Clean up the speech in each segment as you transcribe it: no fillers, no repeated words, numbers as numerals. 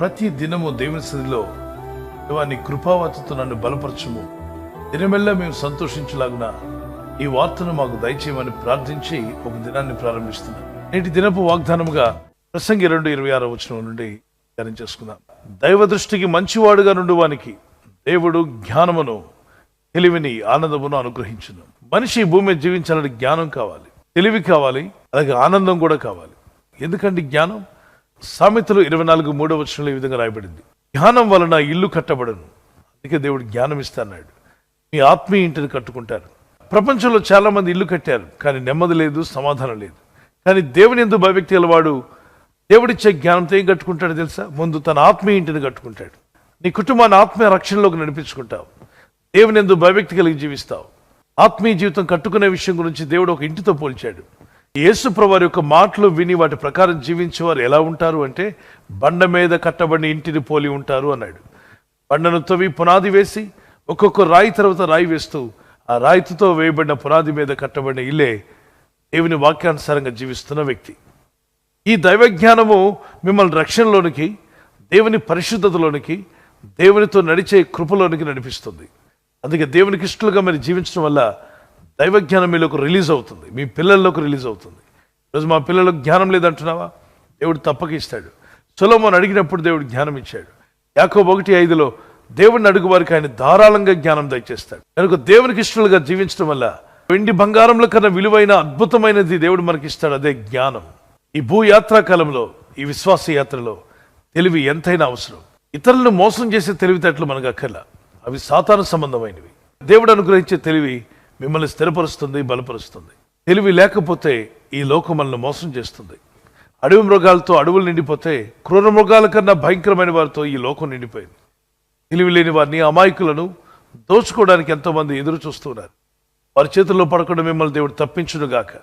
ప్రతి దినము దేవుని సన్నిధిలో దేవా నీ కృపావతితో నన్ను బలపరచుము, దినమెల్లా మేము సంతోషించలాగున ఈ వార్తను మాకు దయచేయమని ప్రార్థించి ఒక దినాన్ని ప్రారంభిస్తున్నాం. నేటి దినపు వాగ్దానముగా ప్రసంగి 2:26 నుండి ధ్యానం చేసుకుందాం. దైవ దృష్టికి మంచివాడుగా నుండువానికి దేవుడు జ్ఞానమును, తెలివిని, ఆనందమును అనుగ్రహించును. మనిషి ఈ భూమి మీద జీవించాలని జ్ఞానం కావాలి, తెలివి కావాలి, అలాగే ఆనందం కూడా కావాలి. ఎందుకంటే జ్ఞానం సామెతలు 24:3 ఈ విధంగా రాయబడింది, జ్ఞానం వలన ఇల్లు కట్టబడను, అందుకే దేవుడు జ్ఞానం ఇస్తాడు. మీ ఆత్మీయ ఇంటిని కట్టుకుంటారు. ప్రపంచంలో చాలా మంది ఇల్లు కట్టారు, కానీ నెమ్మది లేదు, సమాధానం లేదు. కానీ దేవుని యందు భయభక్తి గలవాడు దేవుడిచ్చే జ్ఞానంతో ఏం కట్టుకుంటాడు తెలుసా? ముందు తన ఆత్మీయ ఇంటిని కట్టుకుంటాడు. నీ కుటుంబాన్ని ఆత్మీయ రక్షణలోకి నడిపించుకుంటావు, దేవుని యందు భయభక్తి కలిగి జీవిస్తావు. ఆత్మీయ జీవితం కట్టుకునే విషయం గురించి దేవుడు ఒక ఇంటితో పోల్చాడు. యేసు ప్రభువారి యొక్క మాటలు విని వాటి ప్రకారం జీవించేవారు ఎలా ఉంటారు అంటే, బండ మీద కట్టబడిన ఇంటిని పోలి ఉంటారు అన్నాడు. బండను తవ్వి పునాది వేసి ఒక్కొక్క రాయి తర్వాత రాయి వేస్తూ ఆ రాయితో వేయబడిన పునాది మీద కట్టబడిన ఇల్లే దేవుని వాక్యానుసారంగా జీవిస్తున్న వ్యక్తి. ఈ దైవ జ్ఞానము మిమ్మల్ని రక్షణలోనికి, దేవుని పరిశుద్ధతలోనికి, దేవునితో నడిచే కృపలోనికి నడిపిస్తుంది. అందుకే దేవునికి ఇష్టలుగా మీరు జీవించడం వల్ల దైవ జ్ఞానం మీలోకి రిలీజ్ అవుతుంది, మీ పిల్లల్లోకి రిలీజ్ అవుతుంది. ఈరోజు మా పిల్లలకు జ్ఞానం లేదంటున్నావా? దేవుడు తప్పక ఇస్తాడు. సొలొమోను అడిగినప్పుడు దేవుడు జ్ఞానం ఇచ్చాడు. యాకోబు 1:5 దేవుడిని అడుగు వారికి ఆయన ధారాళంగా జ్ఞానం దయచేస్తాడు. కనుక దేవునికి ఇష్టలుగా జీవించడం వల్ల వెండి బంగారంలో కన్నా విలువైన అద్భుతమైనది దేవుడు మనకి ఇస్తాడు, అదే జ్ఞానం. ఈ భూయాత్రా కాలంలో, ఈ విశ్వాస యాత్రలో తెలివి ఎంతైనా అవసరం. ఇతరులను మోసం చేసే తెలివితేటలు మనకు అక్కర్లా, అవి సాతాను సంబంధమైనవి. దేవుడు అనుగ్రహించే తెలివి మిమ్మల్ని స్థిరపరుస్తుంది, బలపరుస్తుంది. తెలివి లేకపోతే ఈ లోకం మనల్ని మోసం చేస్తుంది. అడవి మృగాలతో అడవులు నిండిపోతే క్రూర మృగాల కన్నా భయంకరమైన వారితో ఈ లోకం నిండిపోయింది. తెలివి లేని వారిని, అమాయకులను దోచుకోవడానికి ఎంతోమంది ఎదురు చూస్తున్నారు. వారి చేతుల్లో పడకుండా మిమ్మల్ని దేవుడు తప్పించునుగాక.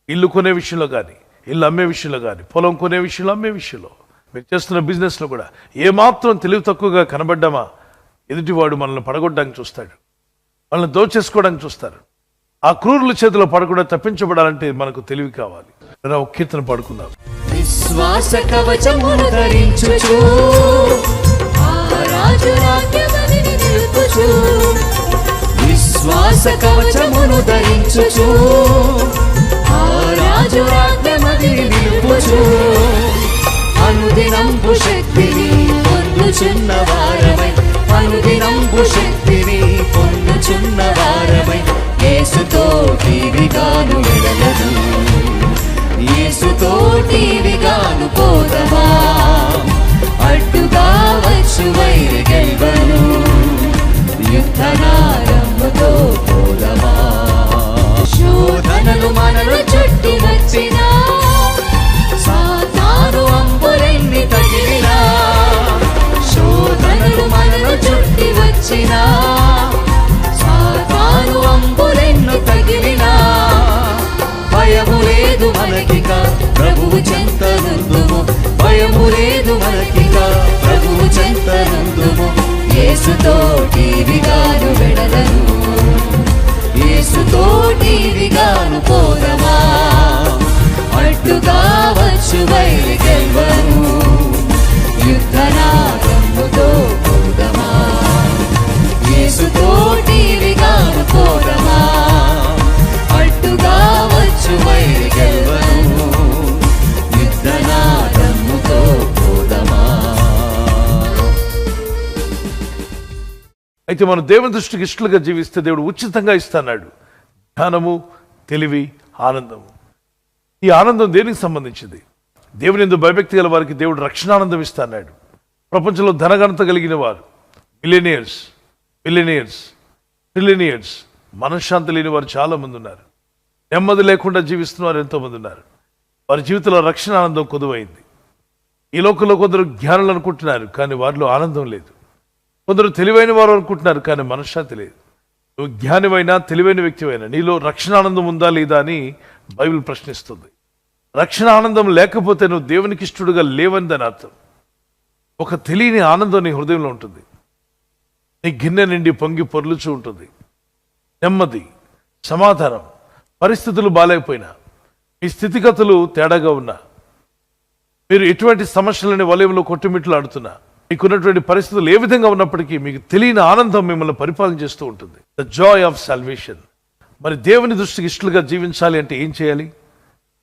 ఇల్లు కొనే విషయంలో కానీ, ఇల్లు అమ్మే విషయంలో కానీ, పొలం కొనే విషయంలో, అమ్మే విషయంలో, మీరు చేస్తున్న బిజినెస్లో కూడా ఏమాత్రం తెలివి తక్కువగా కనబడ్డామా ఎదుటివాడు మనల్ని పడగొట్టడానికి చూస్తాడు, మనల్ని దోచేసుకోవడానికి చూస్తారు. ఆ క్రూరుల చేతిలో పడకుండా తప్పించబడాలంటే మనకు తెలివి కావాలి. ఒక కీర్తన పాడుకుందాం. విశ్వాస కవచమును ధరించుచు విశ్వాస కవచమును ధరించుచు ఆ రాజు రాజ్యమదిని నిలుపుచు అనుదినంబు శక్తిని పొందుచున్న వారమై, అనుదినంబు శక్తిని పొందుచున్న వారమై, యేసుతో టీవిగాను ఎడలను, యేసుతో టీవిగాను పోదమా, అడ్డుగా వచ్చు వైరి గెల్వను, యుద్ధనారముతో పోదమా. శోధనలు మనలు చుట్టి వచ్చినా, సాతాను అంబులెన్ని తగిలినా, శోధనలు మనలు చుట్టి వచ్చినా, సాతాను అంబులెన్ను తగిలినా, భయము లేదు మనకిక ప్రభువు చెంత నుందుము, భయము లేదు మనకిక ప్రభువు చెంత నుందుము, యేసుతో టీవిగాను వెడలను, యేసుతో టీవిగాను పోదమా, అడ్డుగా వచ్చు వైరి గెల్వను, యుద్ధనాదముతో పోదమా, యేసుతో టీవిగాను పోదమా, అడ్డుగా వచ్చు వైరి గెల్వను, యుద్ధనాదముతో పోదమా. అయితే మనం దేవుని దృష్టికి ఇష్టలుగా జీవిస్తే దేవుడు ఉచితంగా ఇస్తాడు జ్ఞానము, తెలివి, ఆనందము. ఈ ఆనందం దేనికి సంబంధించింది? దేవుని యందు భయభక్తి గల వారికి దేవుడు రక్షణానందం ఇస్తాడు. ప్రపంచంలో ధనఘనత కలిగిన వారు, మిలియనియర్స్, ట్రిలియనియర్స్, మనశ్శాంతి లేని వారు చాలా మంది ఉన్నారు. నెమ్మది లేకుండా జీవిస్తున్న వారు ఎంతోమంది ఉన్నారు. వారి జీవితంలో రక్షణ ఆనందం కొదువైంది. ఈ లోకంలో కొందరు జ్ఞానులు అనుకుంటున్నారు, కానీ వారిలో ఆనందం లేదు. కొందరు తెలివైన వారు అనుకుంటున్నారు, కానీ మనశ్శాంతి లేదు. నువ్వు జ్ఞానివైనా, తెలివైన వ్యక్తివైనా నీలో రక్షణ ఆనందం ఉందా లేదా అని బైబిల్ ప్రశ్నిస్తుంది. రక్షణ ఆనందం లేకపోతే నువ్వు దేవునికి ఇష్టడుగా లేవని దాని అర్థం. ఒక తెలియని ఆనందం నీ హృదయంలో ఉంటుంది. నీ గిన్నె నిండి పొంగి పొర్లుచూ ఉంటుంది. నెమ్మది, సమాధానం. పరిస్థితులు బాలేకపోయినా, మీ స్థితిగతులు తేడాగా ఉన్నా, మీరు ఎటువంటి సమస్యలని వలయంలో కొట్టుమిట్లాడుతున్నా, మీకున్నటువంటి పరిస్థితులు ఏ విధంగా ఉన్నప్పటికీ మీకు తెలియని ఆనందం మిమ్మల్ని పరిపాలన చేస్తూ ఉంటుంది. The Joy of salvation. మరి దేవుని దృష్టికి ఇష్టలుగా జీవించాలి అంటే ఏం చేయాలి?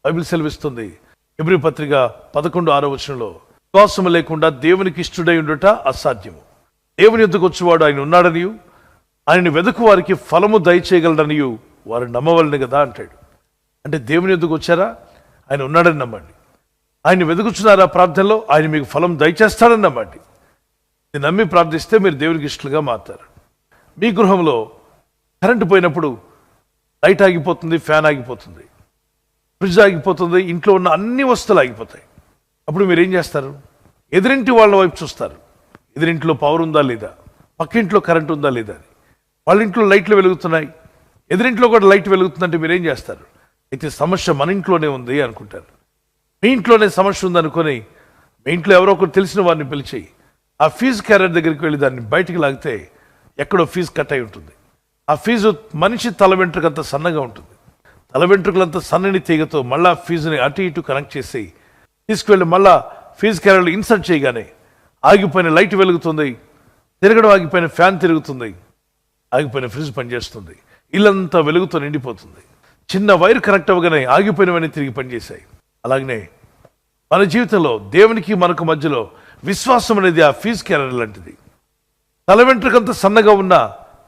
బైబిల్ సెలవిస్తుంది హెబ్రీ పత్రిక 11:6 విశ్వాసం లేకుండా దేవునికి ఇష్టడై ఉండుట అసాధ్యము. దేవుని యొద్దకు వచ్చేవాడు ఆయన ఉన్నాడనియు, ఆయనని వెదుకు వారికి ఫలము దయచేయగలడనియు వారు నమ్మవలని కదా అంటాడు. అంటే దేవుని యొద్దకు వచ్చారా, ఆయన ఉన్నాడని నమ్మండి. ఆయన వెతుకుచున్నారా ప్రార్థనలో, ఆయన మీకు ఫలం దయచేస్తాడని నమ్మండి. ఇది నమ్మి ప్రార్థిస్తే మీరు దేవునికి ఇష్టలుగా మారుతారు. మీ గృహంలో కరెంటు పోయినప్పుడు లైట్ ఆగిపోతుంది, ఫ్యాన్ ఆగిపోతుంది, ఫ్రిడ్జ్ ఆగిపోతుంది, ఇంట్లో ఉన్న అన్ని వస్తువులు ఆగిపోతాయి. అప్పుడు మీరు ఏం చేస్తారు? ఎదురింటి వాళ్ళ వైపు చూస్తారు. ఎదురింట్లో పవర్ ఉందా లేదా, పక్కింట్లో కరెంట్ ఉందా లేదా అని. వాళ్ళ ఇంట్లో లైట్లు వెలుగుతున్నాయి, ఎదురింట్లో కూడా లైట్ వెలుగుతుందంటే మీరు ఏం చేస్తారు? అయితే సమస్య మన ఇంట్లోనే ఉంది అనుకుంటారు. మీ ఇంట్లోనే సమస్య ఉందనుకొని మీ ఇంట్లో ఎవరో ఒకరు తెలిసిన వారిని పిలిచి ఆ ఫీజు క్యారియర్ దగ్గరికి వెళ్ళి దాన్ని బయటికి లాగితే ఎక్కడో ఫీజు కట్ అయి ఉంటుంది. ఆ ఫీజు మనిషి తల వెంట్రుకంత సన్నగా ఉంటుంది. తల వెంట్రుకలంత సన్నని తీగతో మళ్ళా ఫీజుని అటు ఇటు కనెక్ట్ చేసి తీసుకువెళ్ళి మళ్ళా ఫీజు క్యారియర్లో ఇన్సర్ట్ చేయగానే ఆగిపోయిన లైట్ వెలుగుతుంది, తిరగడం ఆగిపోయిన ఫ్యాన్ తిరుగుతుంది, ఆగిపోయిన ఫ్రిడ్జ్ పనిచేస్తుంది, ఇల్లంతా వెలుగుతో నిండిపోతుంది. చిన్న వైర్ కనెక్ట్ అవ్వగానే ఆగిపోయినవన్నీ తిరిగి పనిచేశాయి. అలాగనే మన జీవితంలో దేవునికి మనకు మధ్యలో విశ్వాసం అనేది ఆ ఫీజు క్యారియర్ లాంటిది. తల వెంట్రుకంత సన్నగా ఉన్న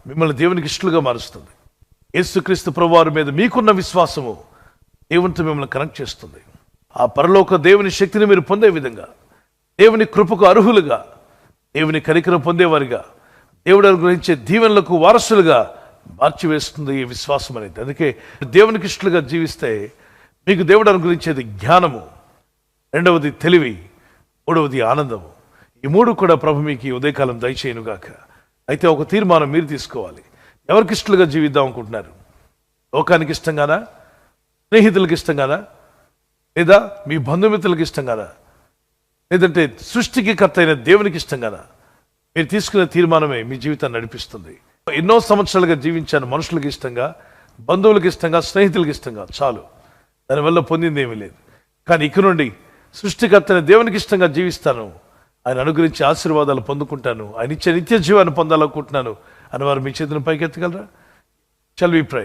మిమ్మల్ని దేవునికి ఇష్టలుగా మారుస్తుంది. యేసుక్రీస్తు ప్రభువారి మీద మీకున్న విశ్వాసము దేవునితో మిమ్మల్ని కనెక్ట్ చేస్తుంది. ఆ పరలోక దేవుని శక్తిని మీరు పొందే విధంగా, దేవుని కృపకు అర్హులుగా, దేవుని కనికరం పొందేవారిగా, దేవుడు అనుగ్రహించే దీవెనలకు వారసులుగా మార్చివేస్తుంది ఈ విశ్వాసం అనేది. అందుకే దేవునికి ఇష్టలుగా జీవిస్తే మీకు దేవుడు అనుగ్రహించేది జ్ఞానము, రెండవది తెలివి, మూడవది ఆనందము. ఈ మూడు కూడా ప్రభు మీకు ఈ ఉదయకాలం దయచేయనుగాక. అయితే ఒక తీర్మానం మీరు తీసుకోవాలి. ఎవరికి ఇష్టలుగా జీవిద్దాం అనుకుంటున్నారు? లోకానికి ఇష్టంగానా, స్నేహితులకు ఇష్టంగానా, లేదా మీ బంధుమిత్రులకు ఇష్టంగానా, లేదంటే సృష్టికి కర్త అయిన దేవునికి ఇష్టంగానా? మీరు తీసుకునే తీర్మానమే మీ జీవితాన్ని నడిపిస్తుంది. ఎన్నో సంవత్సరాలుగా జీవించాను మనుషులకు ఇష్టంగా, బంధువులకు ఇష్టంగా, స్నేహితులకు ఇష్టంగా, చాలు, దానివల్ల పొందింది ఏమీ లేదు. కానీ ఇక నుండి సృష్టికర్త దేవునికి ఇష్టంగా జీవిస్తాను, ఆయన అనుగ్రహించే ఆశీర్వాదాలు పొందుకుంటాను, ఆయన ఇచ్చే నిత్య జీవాన్ని పొందాలనుకుంటున్నాను అని వారు మీ చేతులను పైకెత్తగలరా? షల్ వి ప్రే.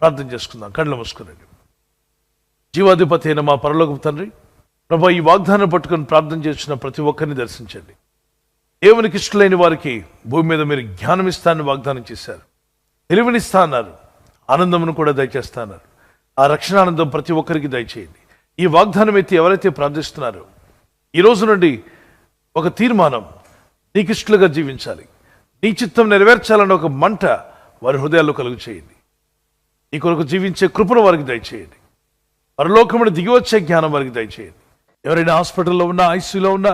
ప్రార్థన చేసుకుందాం. కళ్ళు మూసుకునండి. జీవాధిపతి అయిన మా పరలోకపు తండ్రి, ప్రభా, ఈ వాగ్దానం పట్టుకొని ప్రార్థన చేస్తున్న ప్రతి ఒక్కరిని దర్శించండి. దేవునికి ఇష్టలైన వారికి భూమి మీద మీరు జ్ఞానం ఇస్తానని వాగ్దానం చేశారు, తెలివినిస్తా అన్నారు, ఆనందమును కూడా దయచేస్తా అన్నారు. ఆ రక్షణ ఆనందం ప్రతి ఒక్కరికి దయచేయండి. ఈ వాగ్దానం ఎత్తి ఎవరైతే ప్రార్థిస్తున్నారో ఈ రోజు నుండి ఒక తీర్మానం, నీకు ఇష్టలుగా జీవించాలి, నీ చిత్తం నెరవేర్చాలన్న ఒక మంట వారి హృదయాల్లో కలుగు చేయండి. నీ కొరకు జీవించే కృపను వారికి దయచేయండి. పరలోకమును దిగి వచ్చే జ్ఞానం వారికి దయచేయండి. ఎవరైనా హాస్పిటల్లో ఉన్నా, ఐసీయూలో ఉన్నా,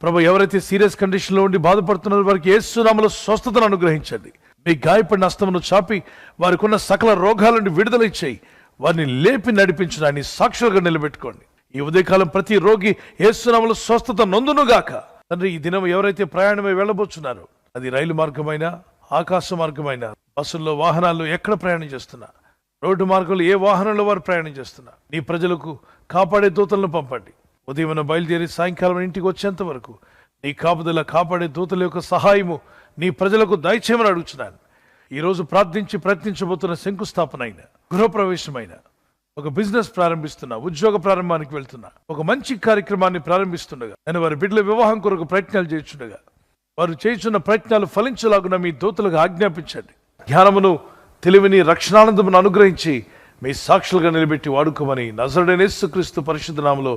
ప్రభు, ఎవరైతే సీరియస్ కండిషన్లో ఉండి బాధపడుతున్నారో వారికి యేసు నామములో స్వస్థతను అనుగ్రహించండి. మీ గాయపడిన హస్తమును చాపి వారికి ఉన్న సకల రోగాల నుండి విడుదల ఇచ్చేయి. వారిని లేపి నడిపించడాన్ని సాక్షులుగా నిలబెట్టుకోండి. ఈ ఉదయకాలం ప్రతి రోగి యేసు నామములో స్వస్థత నొందునుగాక. తండ్రి, ఈ దినం ఎవరైతే ప్రయాణమై వెళ్ళబోతున్నారో, అది రైలు మార్గమైనా, ఆకాశ మార్గమైనా, బస్సుల్లో, వాహనాల్లో ఎక్కడ ప్రయాణం చేస్తున్నా, రోడ్డు మార్గంలో ఏ వాహనంలో వారు ప్రయాణం చేస్తున్నా, నీ ప్రజలకు కాపాడే దూతలను పంపండి. ఉదయం బయలుదేరి సాయంకాలం ఇంటికి వచ్చేంత వరకు నీ కాపుదల, కాపాడే దూతల యొక్క సహాయము నీ ప్రజలకు దయచేయమని అడుగుతున్నాను. ఈరోజు ప్రార్థించి ప్రయత్నించబోతున్న శంకుస్థాపన అయిన, గృహప్రవేశమైన, ఒక బిజినెస్ ప్రారంభిస్తున్నా, ఉద్యోగ ప్రారంభానికి వెళ్తున్నా, ఒక మంచి కార్యక్రమాన్ని ప్రారంభిస్తుండగా, నేను వారి బిడ్డల వివాహం కొరకు ప్రయత్నాలు చేస్తుండగా, వారు చేస్తున్న ప్రయత్నాలు ఫలించలాగున మీ దూతలకు ఆజ్ఞాపించండి. జ్ఞానమును, తెలివిని, రక్షణానందమును అనుగ్రహించి మీ సాక్షులుగా నిలబెట్టి వాడుకోమని నజరేయుడైన యేసుక్రీస్తు పరిశుద్ధ నామములో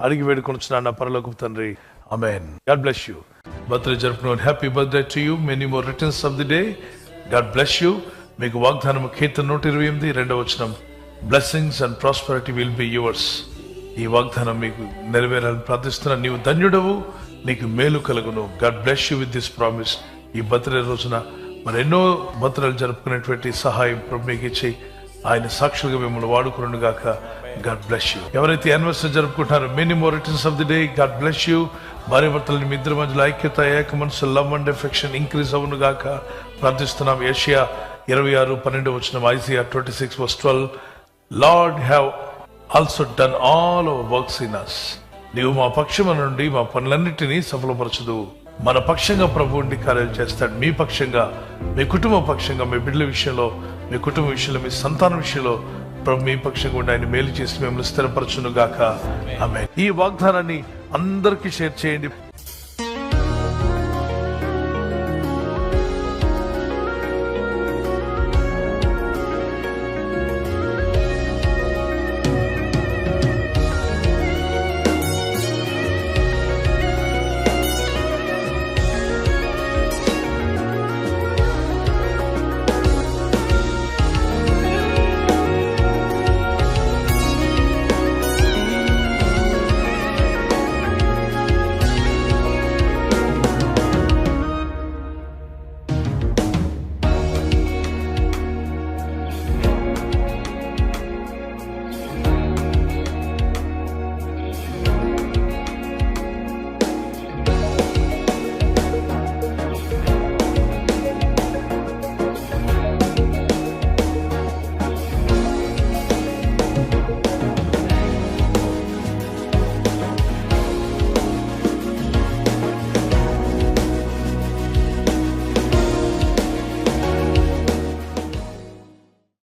అడిగి వేడుకొనుచున్నాను నా పరలోకపు తండ్రి. ఆమేన్. God bless you. బర్త్డే జరుపుకున్న happy birthday to you. Many more returns of the day. God bless you. మీకు వాగ్దానము కీర్తన 128 2వ వచనం, blessings and prosperity will be yours. ఈ వాగ్దానం మీకు నెరవేరాలని ప్రార్థిస్తున్నా. నీవు ధన్యుడవు, నీకు మేలు కలుగును. God bless you with this promise. ఈ బర్త్డే రోజున మరి ఎన్నో బర్త్డేలు జరుపుకునేటువంటి సహాయం ప్రభు మీకు ఇచ్చి ఆయన సాక్షులుగా మిమ్మల్ని వాడుకును గాక. God bless you. ఎవరైతే యానివర్సరీ జరుపుకుంటారో, many more returns of the day. God bless you. భార్య భర్తలని మీ ఇద్దరి మధ్యలో ఐక్యత, ఏక మనసు, లవ్ అండ్ ఎఫెక్షన్ ఇంక్రీజ్ అవును గాక ప్రార్థిస్తున్నాం. యెషయా 26:12, Isaiah 26:12. Lord have also done all our works in us. నీవు మా పక్షము నుండి మా పనులన్నిటినీ సఫలపరచదు. మన పక్షంగా ప్రభు ఉండి కార్యాలు చేస్తాడు. మీ పక్షంగా, మీ కుటుంబ పక్షంగా, మీ బిడ్డల విషయంలో, మీ కుటుంబ విషయంలో, మీ సంతానం విషయంలో ప్రభు మీ పక్షంగా ఉండి ఆయన మేలు చేసి మిమ్మల్ని స్థిరపరచును గాక. ఆమేన్. ఈ వాగ్దానాన్ని అందరికీ షేర్ చేయండి.